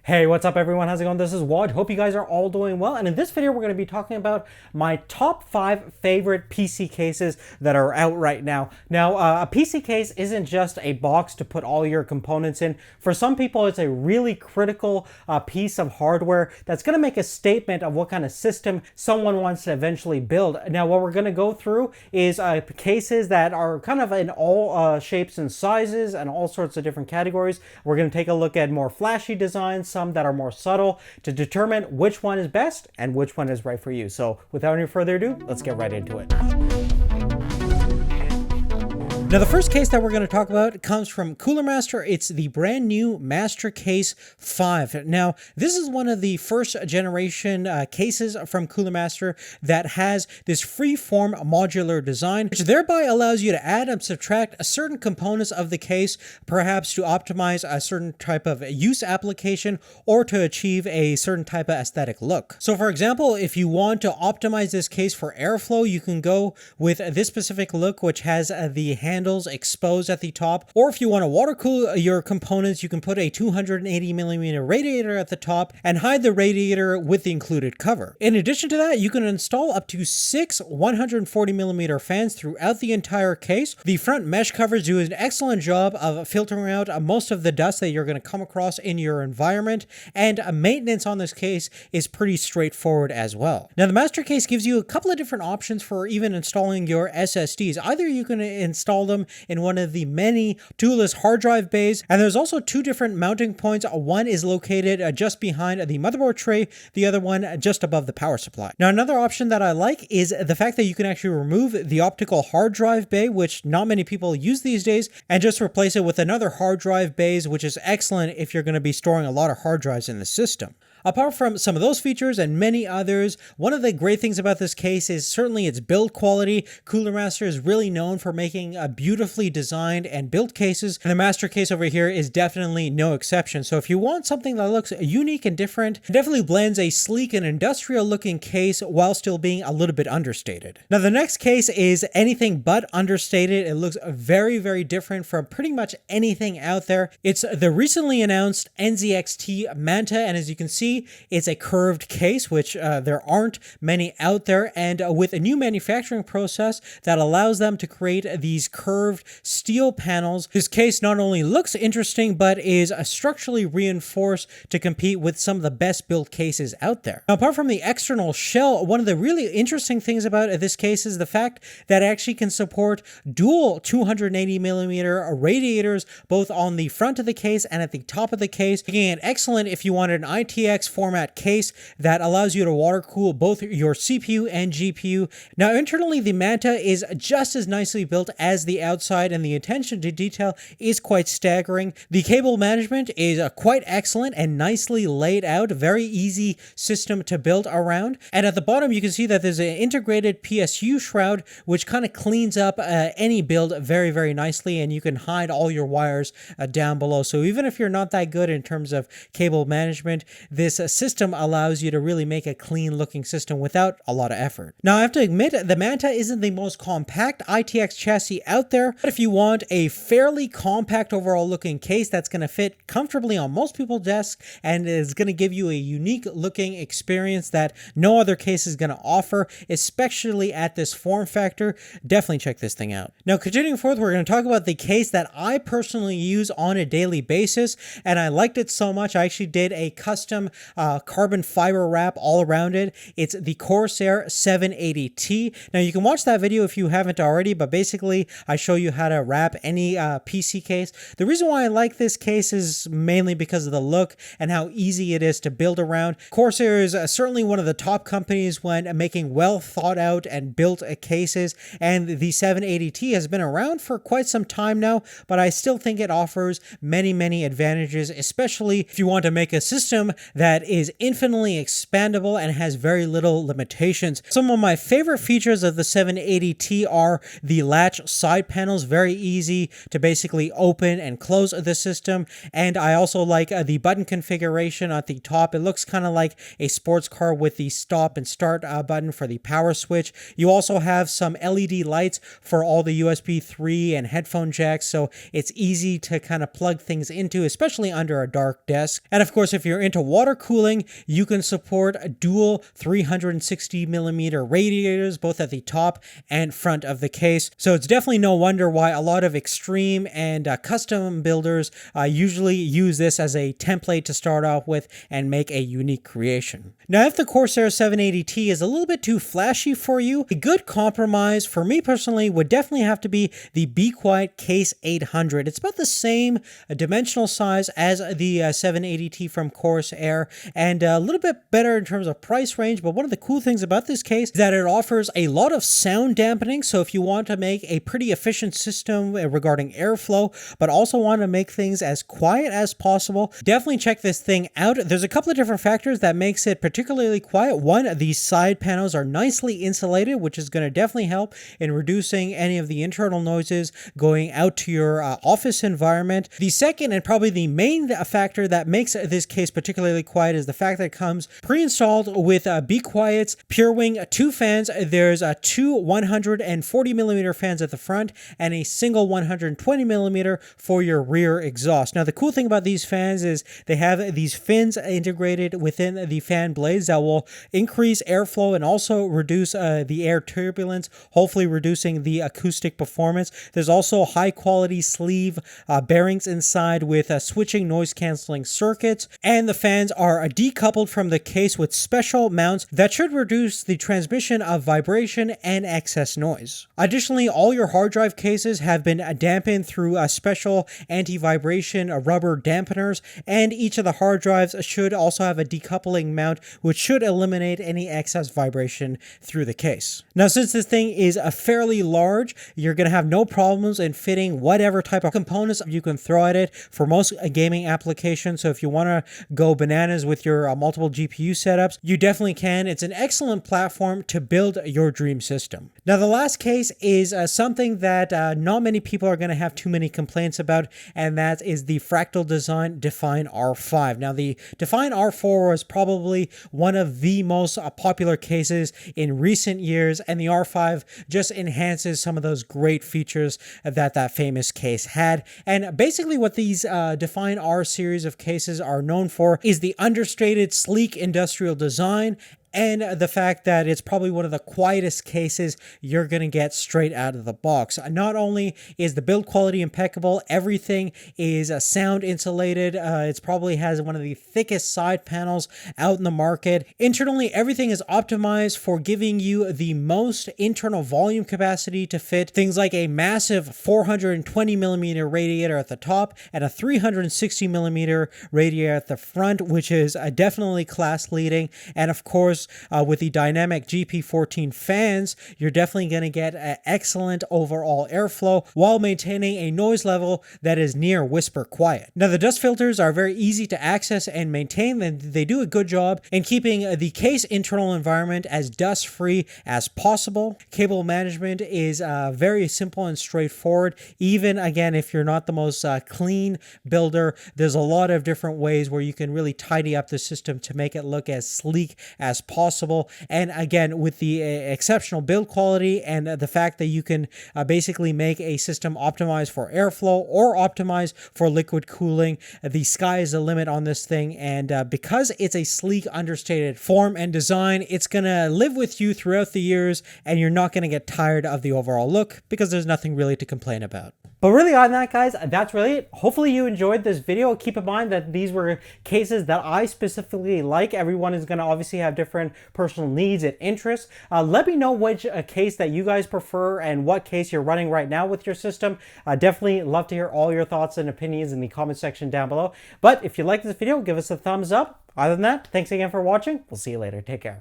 Hey, what's up everyone? How's it going? This is Wad. Hope you guys are all doing well. And in this video, we're going to be talking about my top 5 favorite PC cases that are out right now. Now, a PC case isn't just a box to put all your components in. For some people, it's a really critical piece of hardware that's going to make a statement of what kind of system someone wants to eventually build. Now, what we're going to go through is cases that are kind of in all shapes and sizes and all sorts of different categories. We're going to take a look at more flashy designs, some that are more subtle, to determine which one is best and which one is right for you. So without any further ado, let's get right into it. Now, the first case that we're going to talk about comes from Cooler Master. It's the brand new Mastercase 5. Now, this is one of the first generation cases from Cooler Master that has this free-form modular design, which thereby allows you to add and subtract certain components of the case, perhaps to optimize a certain type of use application or to achieve a certain type of aesthetic look. So, for example, if you want to optimize this case for airflow, you can go with this specific look, which has the handles exposed at the top. Or if you want to water cool your components, you can put a 280mm radiator at the top and hide the radiator with the included cover. In addition to that, you can install up to 6 140mm fans throughout the entire case. The front mesh covers do an excellent job of filtering out most of the dust that you're going to come across in your environment, and maintenance on this case is pretty straightforward as well. Now, the Mastercase gives you a couple of different options for even installing your SSDs. Either you can install them in one of the many toolless hard drive bays, and there's also 2 different mounting points. One is located just behind the motherboard tray, the other one just above the power supply. Now, another option that I like is the fact that you can actually remove the optical hard drive bay, which not many people use these days, and just replace it with another hard drive bays, which is excellent if you're going to be storing a lot of hard drives in the system. Apart from some of those features and many others, one of the great things about this case is certainly its build quality. Cooler Master is really known for making beautifully designed and built cases, and the Mastercase over here is definitely no exception. So if you want something that looks unique and different, it definitely blends a sleek and industrial looking case while still being a little bit understated. Now, the next case is anything but understated. It looks very, very different from pretty much anything out there. It's the recently announced Nzxt Manta, and as you can see, it's a curved case, which there aren't many out there, and with a new manufacturing process that allows them to create these curved steel panels, this case not only looks interesting, but is structurally reinforced to compete with some of the best built cases out there. Now, apart from the external shell, one of the really interesting things about this case is the fact that it actually can support dual 280mm radiators, both on the front of the case and at the top of the case, making it excellent if you wanted an ITX format case that allows you to water cool both your CPU and GPU. Now, internally, the Manta is just as nicely built as the outside, and the attention to detail is quite staggering. The cable management is quite excellent and nicely laid out, very easy system to build around. And at the bottom, you can see that there's an integrated PSU shroud, which kind of cleans up any build very, very nicely, and you can hide all your wires down below. So even if you're not that good in terms of cable management, this system allows you to really make a clean looking system without a lot of effort. Now, I have to admit, the Manta isn't the most compact ITX chassis out there, but if you want a fairly compact overall looking case that's going to fit comfortably on most people's desks and is going to give you a unique looking experience that no other case is going to offer, especially at this form factor, definitely check this thing out. Now, continuing forth, we're going to talk about the case that I personally use on a daily basis, and I liked it so much I actually did a custom carbon fiber wrap all around it. It's the Corsair 780T. Now, you can watch that video if you haven't already, but basically I show you how to wrap any PC case. The reason why I like this case is mainly because of the look and how easy it is to build around. Corsair is certainly one of the top companies when making well thought out and built cases, and the 780T has been around for quite some time now, but I still think it offers many, many advantages, especially if you want to make a system that that is infinitely expandable and has very little limitations. Some of my favorite features of the 780T are the latch side panels, very easy to basically open and close the system. And I also like the button configuration at the top. It looks kind of like a sports car with the stop and start button for the power switch. You also have some LED lights for all the USB 3 and headphone jacks, so it's easy to kind of plug things into, especially under a dark desk. And of course, if you're into water cooling, you can support dual 360mm radiators, both at the top and front of the case. So it's definitely no wonder why a lot of extreme and custom builders usually use this as a template to start off with and make a unique creation. Now, if the Corsair 780T is a little bit too flashy for you, a good compromise for me personally would definitely have to be the Be Quiet Case 800. It's about the same dimensional size as the 780T from Corsair and a little bit better in terms of price range. But one of the cool things about this case is that it offers a lot of sound dampening. So if you want to make a pretty efficient system regarding airflow, but also want to make things as quiet as possible, definitely check this thing out. There's a couple of different factors that makes it particularly quiet. One, these side panels are nicely insulated, which is going to definitely help in reducing any of the internal noises going out to your office environment. The second and probably the main factor that makes this case particularly quiet is the fact that it comes pre-installed with Be Quiet's PureWing 2 fans. There's two 140mm fans at the front and a single 120mm for your rear exhaust. Now, the cool thing about these fans is they have these fins integrated within the fan blades that will increase airflow and also reduce the air turbulence, hopefully reducing the acoustic performance. There's also high quality sleeve bearings inside with switching noise canceling circuits, and the fans are decoupled from the case with special mounts that should reduce the transmission of vibration and excess noise. Additionally, all your hard drive cases have been dampened through special anti-vibration rubber dampeners, and each of the hard drives should also have a decoupling mount which should eliminate any excess vibration through the case. Now, since this thing is fairly large, you're going to have no problems in fitting whatever type of components you can throw at it for most gaming applications. So if you want to go bananas with your multiple GPU setups, you definitely can. It's an excellent platform to build your dream system. Now, the last case is something that not many people are going to have too many complaints about, and that is the Fractal Design Define R5. Now, the Define R4 was probably one of the most popular cases in recent years, and the R5 just enhances some of those great features that that famous case had. And basically what these Define R series of cases are known for is the understated, sleek industrial design and the fact that it's probably one of the quietest cases you're going to get straight out of the box. Not only is the build quality impeccable, everything is sound insulated. It probably has one of the thickest side panels out in the market. Internally, everything is optimized for giving you the most internal volume capacity to fit things like a massive 420mm radiator at the top and a 360mm radiator at the front, which is definitely class leading. And of course, with the dynamic GP14 fans, you're definitely going to get excellent overall airflow while maintaining a noise level that is near whisper quiet. Now, the dust filters are very easy to access and maintain, and they do a good job in keeping the case internal environment as dust-free as possible. Cable management is very simple and straightforward. Even, again, if you're not the most clean builder, there's a lot of different ways where you can really tidy up the system to make it look as sleek as possible. And again, with the exceptional build quality and the fact that you can basically make a system optimized for airflow or optimized for liquid cooling, the sky is the limit on this thing. And because it's a sleek, understated form and design, it's going to live with you throughout the years, and you're not going to get tired of the overall look because there's nothing really to complain about. But really on that, guys, that's really it. Hopefully you enjoyed this video. Keep in mind that these were cases that I specifically like. Everyone is going to obviously have different personal needs and interests. Let me know which case that you guys prefer and what case you're running right now with your system. Definitely love to hear all your thoughts and opinions in the comment section down below. But if you like this video, give us a thumbs up. Other than that, thanks again for watching. We'll see you later. Take care.